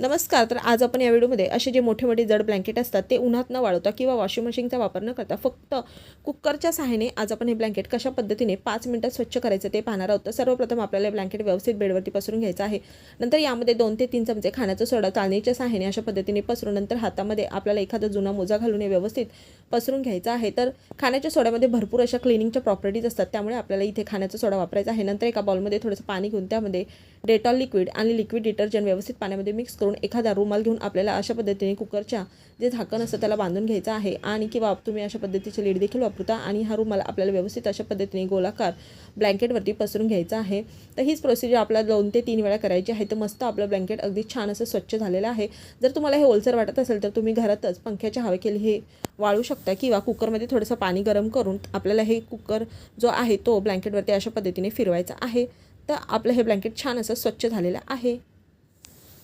नमस्कार. तर आज आपण या व्हिडिओमध्ये असे जे मोठे मोठे जड ब्लँकेट असतात ते उन्हात न वाळवता किंवा वॉशिंग मशीनचा वापर न करता फक्त कुकरच्या सहाय्याने आज आपण हे ब्लँकेट कशा पद्धतीने 5 मिनिटात स्वच्छ करायचं ते पाहणार आहोत. तर सर्वप्रथम आपल्याला ब्लँकेट व्यवस्थित बेडवरती पसरून घ्यायचं आहे. नंतर यामध्ये 2 ते 3 चमचे खाण्याचा सोडा चाळणीच्या सहाय्याने अशा पद्धतीने पसरून नंतर हातामध्ये आपल्याला एखादा जुना मोजा घालून हे व्यवस्थित पसरून घ्यायचा आहे. तर खाण्याच्या सोड्यामध्ये भरपूर अशा क्लिनिंगच्या प्रॉपर्टीज असतात, त्यामुळे आपल्याला इथे खाण्याचा सोडा वापरायचा आहे. नंतर एका बाउलमध्ये थोडंसं पाणी घेऊन त्यामध्ये डेटॉल लिक्विड आणि लिक्विड डिटर्जंट व्यवस्थित पाण्यामध्ये मिक्स करून एखादा रुमाल घेऊन आपल्याला अशा पद्धतीने कुकरच्या जे झाकण असतं त्याला बांधून घ्यायचं आहे. आणि किंवा तुम्ही अशा पद्धतीचे लीड देखील वापरता आणि हा रुमाल आपल्याला व्यवस्थित अशा पद्धतीने गोलाकार ब्लँकेटवरती पसरून घ्यायचा आहे. तर हीच प्रोसिजर आपल्याला 2 ते 3 वेळा करायची आहे. तर मस्त आपलं ब्लँकेट अगदी छान असं स्वच्छ झालेलं आहे. जर तुम्हाला हे ओलसर वाटत असेल तर तुम्ही घरातच पंख्याच्या हवेखाली हे वाळू शकता किंवा कुकरमध्ये थोडंसं पाणी गरम करून आपल्याला हे कुकर जो आहे तो ब्लँकेटवरती अशा पद्धतीने फिरवायचा आहे. तर आपलं हे ब्लँकेट छान असं स्वच्छ झालेलं आहे.